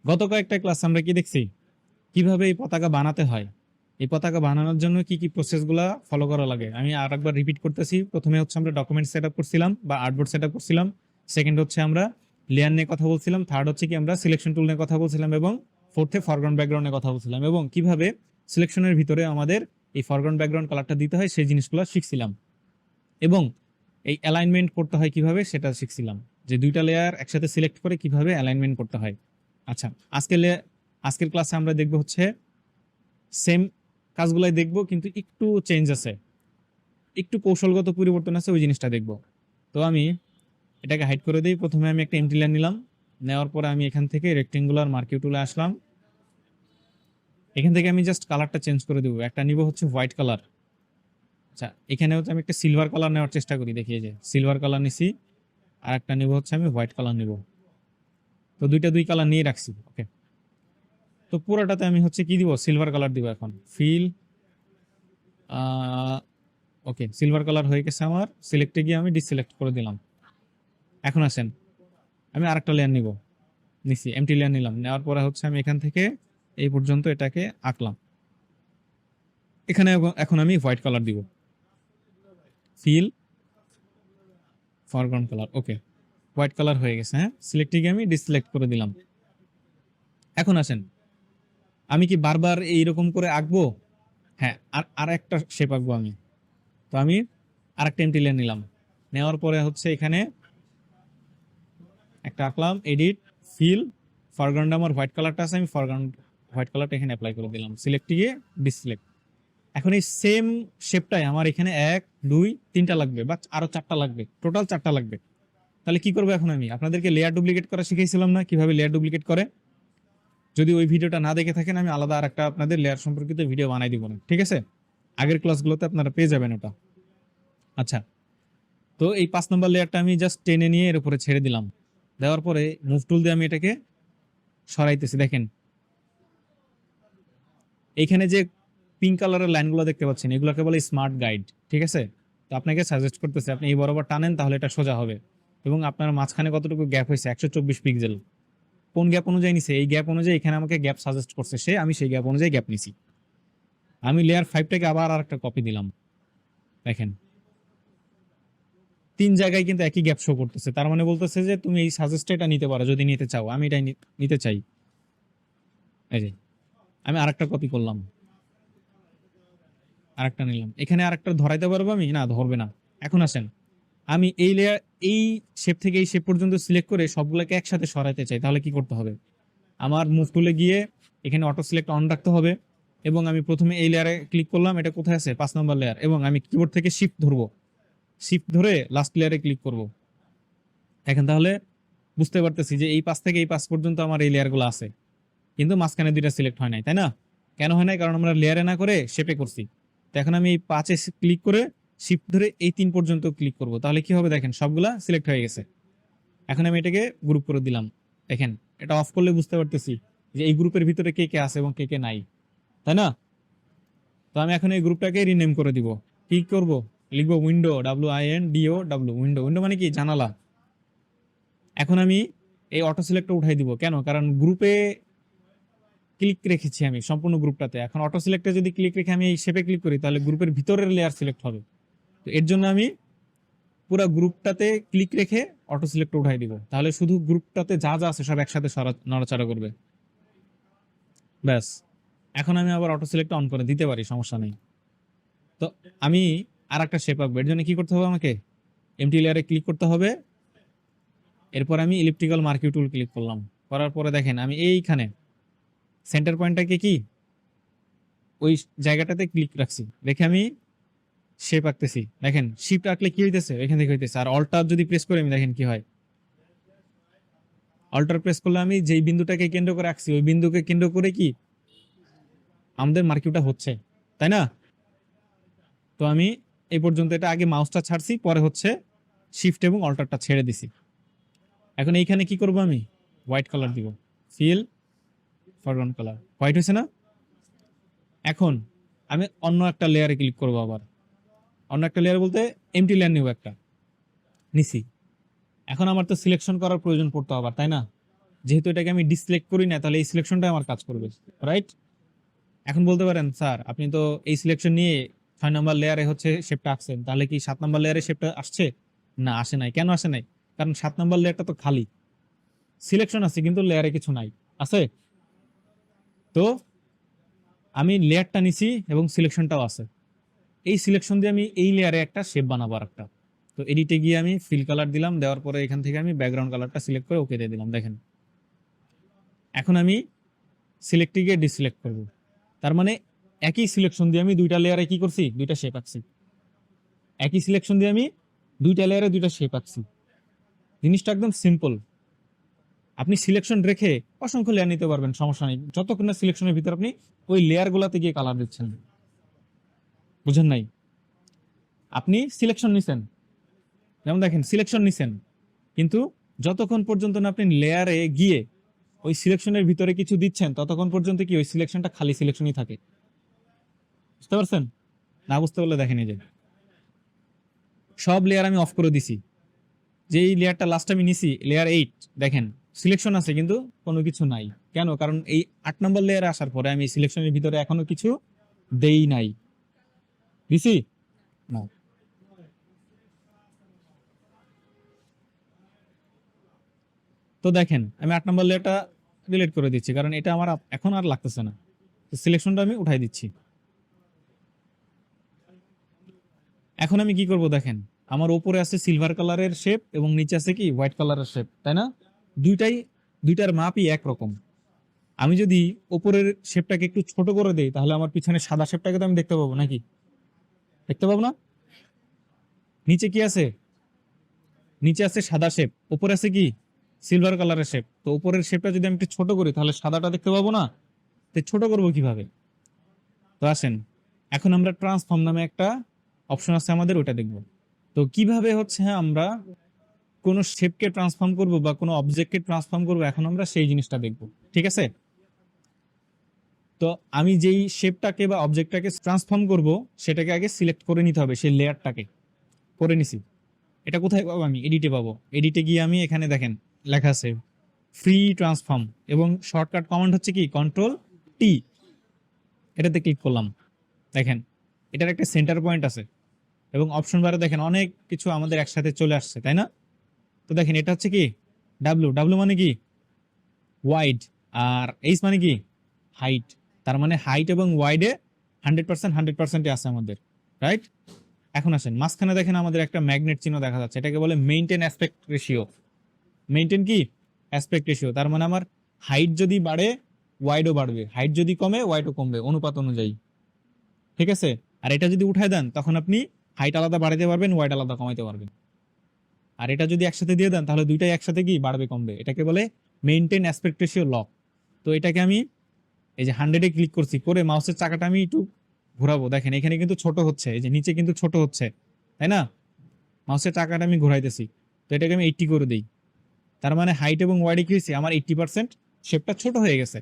গত কয়েকটা ক্লাস আমরা কি দেখছি, কিভাবে এই পতাকা বানাতে হয়, এই পতাকা বানানোর জন্য কি কি প্রসেসগুলো ফলো করা লাগে। আমি আরেকবার রিপিট করতেছি। প্রথমে হচ্ছে আমরা ডকুমেন্ট সেট আপ করছিলাম বা আর্টবোর্ড সেট আপ করছিলাম। সেকেন্ড হচ্ছে আমরা লেয়ার নিয়ে কথা বলছিলাম। থার্ড হচ্ছে কি আমরা সিলেকশন টুল নিয়ে কথা বলছিলাম, এবং ফোর্থে ফরগ্রাউন্ড ব্যাকগ্রাউন্ডে কথা বলছিলাম, এবং কিভাবে সিলেকশনের ভিতরে আমাদের এই ফরগ্রাউন্ড ব্যাকগ্রাউন্ড কালারটা দিতে হয় সেই জিনিসগুলো শিখছিলাম, এবং এই অ্যালাইনমেন্ট করতে হয় কিভাবে সেটা শিখছিলাম, যে দুইটা লেয়ার একসাথে সিলেক্ট করে কিভাবে অ্যালাইনমেন্ট করতে হয়। আচ্ছা, আজকের ক্লাসে আমরা দেখব হচ্ছে সেম কাজগুলাই দেখব, কিন্তু একটু চেঞ্জ আছে, একটু কৌশলগত পরিবর্তন আছে, ওই জিনিসটা দেখব। তো আমি এটাকে হাইড করে দিই। প্রথমে আমি একটা এমটি লাইন নিলাম, নেওয়ার পরে আমি এখান থেকে রেক্টেঙ্গুলার মার্কিউ টুলে আসলাম। এখান থেকে আমি জাস্ট কালারটা চেঞ্জ করে দেবো। একটা নিব হচ্ছে হোয়াইট কালার। আচ্ছা, এখানে হচ্ছে আমি একটা সিলভার কালার নেওয়ার চেষ্টা করি, দেখি এই যে সিলভার কালার নিছি। আর একটা নিব হচ্ছে আমি হোয়াইট কালার নিব। তো দুই কালার নিয়ে রাখছি। ওকে, তো পুরোটাতে আমি হচ্ছে কি দিব, সিলভার কালার দিব। এখন ফিল, ওকে, সিলভার কালার হয়ে গেছে আমার। সিলেক্টে গিয়ে আমি ডিসিলেক্ট করে দিলাম। এখন আসেন, আমি আরেকটা লেয়ার নিব, নিছি, এমটি লেয়ার নিলাম। নেওয়ার পরে হচ্ছে আমি এখান থেকে এই পর্যন্ত এটাকে আঁকলাম। এখানে এখন আমি হোয়াইট কালার দিব, ফিল, ফরগ্রাউন্ড কালার। ওকে, হোয়াইট কালার হয়ে গেছে। হ্যাঁ, সিলেক্টে গিয়ে আমি ডিসিলেক্ট করে দিলাম। এখন আসেন, আমি কি বারবার এইরকম করে আঁকবো? হ্যাঁ, আর একটা শেপ আঁকবো আমি। তো আমি আরেকটা এমটি লেয়ার নিলাম, নেওয়ার পরে হচ্ছে এখানে একটা আঁকলাম, এডিট, ফিল, ফরগ্রাউন্ড আমার হোয়াইট কালারটা আছে, আমি ফরগ্রাউন্ড হোয়াইট কালারটা এখানে অ্যাপ্লাই করে দিলাম। সিলেক্টে গিয়ে ডিসিলেক্ট। এখন এই সেম শেপটাই আমার এখানে 1 2 3টা লাগবে, বা আরো 4টা লাগবে, টোটাল 4টা লাগবে। তাহলে কি করবো এখন? আমি আপনাদেরকে লেয়ার ডুপ্লিকেট করা শিখাইছিলাম না, কিভাবে লেয়ার ডুপ্লিকেট করে? যদি ওই ভিডিওটা না দেখে থাকেন, আমি আলাদা আর একটা আপনাদের লেয়ার সম্পর্কিত ভিডিও বানাই দিব না, ঠিক আছে? আগের ক্লাসগুলোতে আপনারা পেয়ে যাবেন ওটা। আচ্ছা, তো এই 5 নম্বর লেয়ারটা আমি জাস্ট টেনে নিয়ে এর উপরে ছেড়ে দিলাম। দেওয়ার পরে মুভ টুল দিয়ে আমি এটাকে সরাইতেছি। দেখেন এইখানে যে পিঙ্ক কালারের লাইনগুলো দেখতে পাচ্ছেন, এগুলোকে বলে স্মার্ট গাইড, ঠিক আছে? তো আপনাকে সাজেস্ট করতেছে আপনি এই বরাবর টানেন, তাহলে এটা সোজা হবে। এবং আপনার মাঝখানে কতটুকু গ্যাপ হয়েছে, 124 পিক্সেল। কোন গ্যাপ অনুযায়ী নিছে? এই গ্যাপ অনুযায়ী এখানে আমাকে গ্যাপ সাজেস্ট করছে সে, আমি সেই গ্যাপ অনুযায়ী গ্যাপ নিছি। আমি লেয়ার 5টাকে আবার আরেকটা কপি দিলাম। দেখেন 3 জায়গায় কিন্তু একই গ্যাপ শো করতেছে, তার মানে বলতেছে যে তুমি এই সাজেস্টটা এটা নিতে পারো যদি নিতে চাও। আমি এটাই নিতে চাই। এই যে আমি আরেকটা কপি করলাম, আরেকটা নিলাম। এখানে আরেকটা ধরাইতে পারবো আমি? না, ধরবে না। এখন আসেন, আমি এই লেয়ার, এই শেপ থেকে এই শেপ পর্যন্ত সিলেক্ট করে সবগুলোকে একসাথে সরাইতে চাই, তাহলে কি করতে হবে? আমার মুভ টুলে গিয়ে এখানে অটো সিলেক্ট অন রাখতে হবে, এবং আমি প্রথমে এই লেয়ারে ক্লিক করলাম। এটা কোথায় আছে? 5 নম্বর লেয়ার। এবং আমি কিবোর্ড থেকে শিফট ধরবো, শিফট ধরে লাস্ট লেয়ারে ক্লিক করব। এখন তাহলে বুঝতে পারতেছি যে এই 5 থেকে এই 5 পর্যন্ত আমার এই লেয়ারগুলো আছে, কিন্তু মাঝখানে দুইটা সিলেক্ট হয় নাই, তাই না? কেন হয় নাই? কারণ আমরা লেয়ারে না করে শেপে করছি। তো এখন আমি এই 5-এ ক্লিক করে শিফট ধরে এই 3 পর্যন্ত ক্লিক করব, তাহলে কি হবে? দেখেন সবগুলা সিলেক্ট হয়ে গেছে। এখন আমি এটাকে গ্রুপ করে দিলাম। দেখেন এটা অফ করলে বুঝতে পারতেছি যে এই গ্রুপের ভিতরে কে কে আছে এবং কে কে নাই, তাই না? তো আমি এখন এই গ্রুপটাকে রিনেম করে দিব। কি করব? লিখবো উইন্ডো, WINDO, উইন্ডো। উইন্ডো মানে কি? জানালা। এখন আমি এই অটো সিলেক্টটা উঠাই দিব। কেন? কারণ গ্রুপে ক্লিক রেখেছি আমি সম্পূর্ণ গ্রুপটাতে। এখন অটো সিলেক্টে যদি ক্লিক রেখে আমি এই শেপে ক্লিক করি, তাহলে গ্রুপের ভিতরের লেয়ার সিলেক্ট হবে। তো এর জন্য আমি পুরো গ্রুপটাতে ক্লিক রেখে অটো সিলেক্ট উঠাই দিব, তাহলে শুধু গ্রুপটাতে যা যা আছে সব একসাথে নড়াচড়া করবে। ব্যাস, এখন আমি আবার অটো সিলেক্ট অন করে দিতে পারি, সমস্যা নেই। তো আমি আর একটা শেপ আঁকবো। এর জন্য কি করতে হবে? আমাকে এমটি লেয়ারে ক্লিক করতে হবে। এরপর আমি ইলিপ্টিক্যাল মার্কিউ টুল ক্লিক করলাম। করার পরে দেখেন আমি এইখানে সেন্টার পয়েন্টটাকে কি ওই জায়গাটাতে ক্লিক রাখছি, রেখে আমি শেপ আঁকতেছি। দেখেন শিফট আঁকলে কি হইতেছে? এখান থেকে হইতেছে। আর অল্টার যদি প্রেস করি আমি, দেখেন কি হয়। অল্টার প্রেস করলে আমি যেই বিন্দুটাকে কেন্দ্র করে আঁকছি, ওই বিন্দুকে কেন্দ্র করে কি আমাদের মার্কিউটা হচ্ছে, তাই না? তো আমি এই পর্যন্ত এটা আগে মাউসটা ছাড়ছি, পরে হচ্ছে শিফট এবং অল্টারটা ছেড়ে দিছি। এখন এইখানে কি করব? আমি হোয়াইট কালার দিব, ফিল, ফরগ্রাউন্ড কালার। হোয়াইট হয়েছে না? এখন আমি অন্য একটা লেয়ারে ক্লিক করবো। আবার অন্য একটা লেয়ার বলতে এমটি লেয়ার নিব, একটা নিছি। এখন আমার তো সিলেকশন করার প্রয়োজন পড়তো আবার, তাই না? যেহেতু এটাকে আমি ডিসিলেক্ট করি না, তাহলে এই সিলেকশনটা আমার কাজ করবে, রাইট? এখন বলতে পারেন স্যার আপনি তো এই সিলেকশন নিয়ে 6 নম্বর লেয়ারে হচ্ছে শেপটা আঁকছেন, তাহলে কি 7 নম্বর লেয়ারে শেপটা আসছে? না, আসে নাই। কেন আসে নাই? কারণ 7 নম্বর লেয়ারটা তো খালি, সিলেকশন আছে কিন্তু লেয়ারে কিছু নাই, আছে? তো আমি লেয়ারটা নিছি এবং সিলেকশনটাও আছে, এই সিলেকশন দিয়ে আমি এই লেয়ারে একটা শেপ বানাবো আর একটা। তো এডিটে গিয়ে আমি ফিল কালার দিলাম, দেওয়ার পরে এখান থেকে আমি ব্যাকগ্রাউন্ড কালারটা সিলেক্ট করে ওকে দিয়ে দিলাম। দেখেন এখন আমি সিলেক্টে গিয়ে ডিসিলেক্ট করব, তার মানে একই সিলেকশন দিয়ে আমি দুইটা লেয়ারে কি করছি, দুইটা শেপ আঁকছি। একই সিলেকশন দিয়ে আমি দুইটা লেয়ারে দুইটা শেপ আঁকছি। জিনিসটা একদম সিম্পল। আপনি সিলেকশন রেখে অসংখ্য লেয়ার নিতে পারবেন, সমস্যা নেই, যতক্ষণ না সিলেকশনের ভিতর আপনি ওই লেয়ার গুলাতে গিয়ে কালার দিচ্ছেন। বুঝেন নাই? আপনি সিলেকশন নিছেন, যেমন দেখেন সিলেকশন নিছেন, কিন্তু যতক্ষণ পর্যন্ত না আপনি লেয়ারে গিয়ে ওই সিলেকশনের ভিতরে কিছু দিচ্ছেন, ততক্ষণ পর্যন্ত কি ওই সিলেকশনটা খালি সিলেকশনই থাকে। বুঝতে পারছেন? না বুঝতে পারলে দেখেন, এই যে সব লেয়ার আমি অফ করে দিছি, যে এই লেয়ারটা লাস্ট আমি নিছি লেয়ার 8, দেখেন সিলেকশন আছে কিন্তু কোনো কিছু নাই। কেন? কারণ এই 8 নম্বর লেয়ারে আসার পরে আমি সিলেকশনের ভিতরে এখনো কিছু দেই নাই। দিছি না। তো দেখেন আমি 8 নম্বর লেয়ারটা ডিলিট করে দিচ্ছি, কারণ এটা আমার এখন আর লাগতেছে না। সিলেকশনটা আমি উঠাই দিচ্ছি। এখন আমি কি করব দেখেন, আমার উপরে আছে সিলভার কালারের শেপ এবং নিচে আছে কি হোয়াইট কালারের শেপ, তাই না? দুইটার মাপই একরকম। আমি যদি উপরের শেপটাকে একটু ছোট করে দেই, তাহলে আমার পিছনে সাদা শেপটাকে তো আমি দেখতে পাবো নাকি? দেখতে পাবো না? নিচে কি আছে? নিচে আছে সাদা শেপ, উপরে আছে কি সিলভার কালারের শেপ। তো উপরের শেপটা যদি আমি একটু ছোট করি, তাহলে সাদাটা দেখতে পাবো না? তো ছোট করবো কিভাবে? তো আসেন, এখন আমরা ট্রান্সফর্ম নামে একটা অপশন আছে আমাদের, ওটা দেখব। তো কিভাবে হচ্ছে আমরা কোন শেপকে ট্রান্সফর্ম করব বা কোনো অবজেক্টকে ট্রান্সফর্ম করব, এখন আমরা সেই জিনিসটা দেখব। ঠিক আছে? তো আমি যেই শেপটাকে বা অবজেক্টটাকে ট্রান্সফর্ম করব, সেটাকে আগে সিলেক্ট করে নিতে হবে, সেই লেয়ারটাকে করে নিছি। এটা কোথায় পাবো? আমি এডিটে পাবো। এডিটে গিয়ে আমি এখানে দেখেন লেখা আছে ফ্রি ট্রান্সফর্ম, এবং শর্টকাট কমান্ড হচ্ছে কি কন্ট্রোল টি। এটাতে ক্লিক করলাম, দেখেন এটার একটা সেন্টার পয়েন্ট আছে, এবং অপশন বারে দেখেন অনেক কিছু আমাদের একসাথে চলে আসছে, তাই না? তো দেখেন এটা হচ্ছে কি ডাব্লু, ডাব্লু মানে কি ওয়াইড, আর এইচ মানে কি হাইট। তার মানে হাইট এবং ওয়াইডে 100% 100% আছে আমাদের, রাইট? এখন আসেন মাঝখানে দেখেন আমাদের একটা ম্যাগনেট চিহ্ন দেখা যাচ্ছে, এটাকে বলে মেইনটেইন অ্যাসপেক্ট রেশিও। মেইনটেইন কি অ্যাসপেক্ট রেশিও, তার মানে আমার হাইট যদি বাড়ে ওয়াইডও বাড়বে, হাইট যদি কমে ওয়াইডও কমবে, অনুপাত অনুযায়ী। ঠিক আছে? আর এটা যদি উঠায় দেন, তখন আপনি হাইট আলাদা বাড়াইতে পারবেন, ওয়াইড আলাদা কমাইতে পারবেন। আর এটা যদি একসাথে দিয়ে দেন, তাহলে দুইটাই একসাথে কি বাড়বে কমবে। এটাকে বলে মেইনটেইন অ্যাসপেক্ট রেশিও ল। তো এটাকে আমি এই যে 100-এ ক্লিক করছি, করে মাউসের চাকাটা আমি একটু ঘোরাবো, দেখেন এখানে কিন্তু ছোট হচ্ছে, এই যে নিচে কিন্তু ছোট হচ্ছে, তাই না? মাউসের চাকাটা আমি ঘোরাইতেছি, তো এটাকে আমি 80 করে দিই। তার মানে হাইট এবং ওয়াইডে কি হয়েছে, আমার 80% শেপটা ছোট হয়ে গেছে।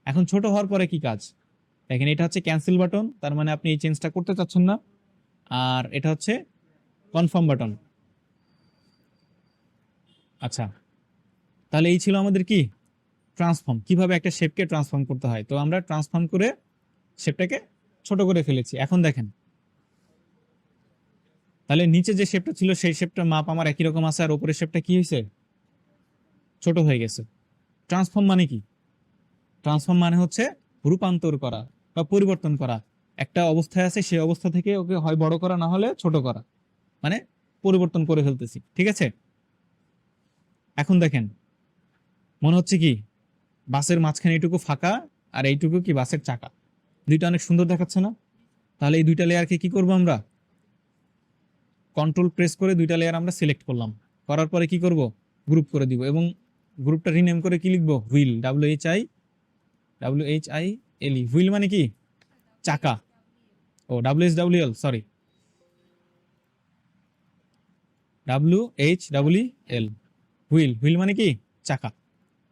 এখন ছোট হওয়ার পরে কি কাজ? দেখেন এটা হচ্ছে ক্যান্সেল বাটন, তার মানে আপনি এই চেঞ্জটা করতে চাচ্ছেন না। আর এটা হচ্ছে কনফার্ম বাটন। আচ্ছা, তাহলে এই ছিল আমাদের কি ট্রান্সফর্ম, কিভাবে একটা শেপকে ট্রান্সফর্ম করতে হয়। তো আমরা ট্রান্সফর্ম করে শেপটাকে ছোট করে ফেলেছি। এখন দেখেন, তাহলে নিচে যে শেপটা ছিল সেই শেপটার মাপ আমার একই রকম আছে, আর উপরের শেপটা কি হয়েছে, ছোট হয়ে গেছে। ট্রান্সফর্ম মানে কি? ট্রান্সফর্ম মানে হচ্ছে রূপান্তর করা বা পরিবর্তন করা। একটা অবস্থায় আছে, সেই অবস্থা থেকে ওকে হয় বড় করা, না হলে ছোট করা, মানে পরিবর্তন করে ফেলতেছি। ঠিক আছে? এখন দেখেন মনে হচ্ছে কি বাসের মাঝখানে এইটুকু ফাঁকা, আর এইটুকু কি বাসের চাকা, দুইটা অনেক সুন্দর দেখাচ্ছে না? তাহলে এই দুইটা লেয়ারকে কি করব আমরা, কন্ট্রোল প্রেস করে দুইটা লেয়ার আমরা সিলেক্ট করলাম, করার পরে কি করব, গ্রুপ করে দিব, এবং গ্রুপটা রিনেম করে কি লিখবো, হুইল, WHILE। হুইল মানে কি চাকা, ও WHWL, sorry, WHWL, wheel. Wheel মানে কি চাকা।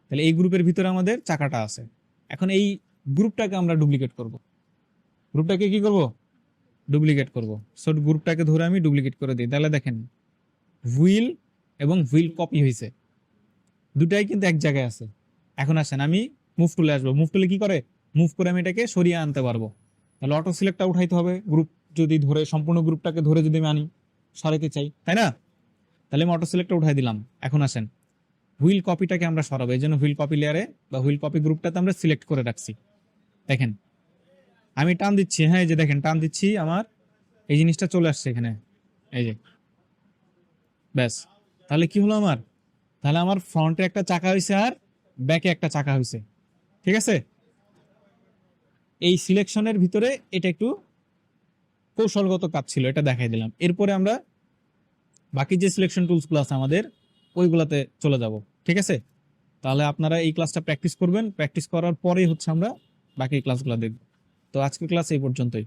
তাহলে এই গ্রুপের ভিতরে আমাদের চাকাটা আছে। এখন এই গ্রুপটাকে আমরা ডুপ্লিকেট করব। গ্রুপটাকে কি করব, ডুপ্লিকেট করব। সো গ্রুপটাকে ধরে আমি ডুপ্লিকেট করে দিই, তাহলে দেখেন হুইল এবং হুইল কপি হয়েছে, দুটাই কিন্তু এক জায়গায় আছে। এখন আসেন আমি মুভ টুলে আসবো, মুভ টুলে কি করে, মুভ করে আমি এটাকে সরিয়ে আনতে পারবো। তাহলে অটো সিলেক্টটা উঠাইতে হবে, গ্রুপ যদি ধরে সম্পূর্ণ গ্রুপটাকে ধরে যদি আমি আনি সরাইতে চাই, তাই না? তাহলে আমি অটো সিলেক্টটা উঠাই দিলাম। এখন আসেন হুইল কপিটাকে আমরা সরাবো, এই জন্য হুইল কপি লেয়ারে বা হুইল কপি গ্রুপটাতে আমরা সিলেক্ট করে রাখছি। দেখেন আমি টান দিচ্ছি, হ্যাঁ এই যে দেখেন টান দিচ্ছি, আমার এই জিনিসটা চলে আসছে এখানে, এই যে ব্যাস। তাহলে কি হলো আমার, তাহলে আমার ফ্রন্টে একটা চাকা হয়েছে আর ব্যাকে একটা চাকা হয়েছে, ঠিক আছে? এই সিলেকশনের ভিতরে এটা একটু কৌশলগত কাজ ছিল, এটা দেখাই দিলাম। এরপরে আমরা বাকি যে সিলেকশন টুলস গুলো আছে আমাদের ওইগুলাতে চলে যাব, ঠিক আছে? তাহলে আপনারা এই ক্লাসটা প্র্যাকটিস করবেন, প্র্যাকটিস করার পরেই হচ্ছে আমরা বাকি ক্লাসগুলো দেখব। তো আজকের ক্লাস এই পর্যন্তই।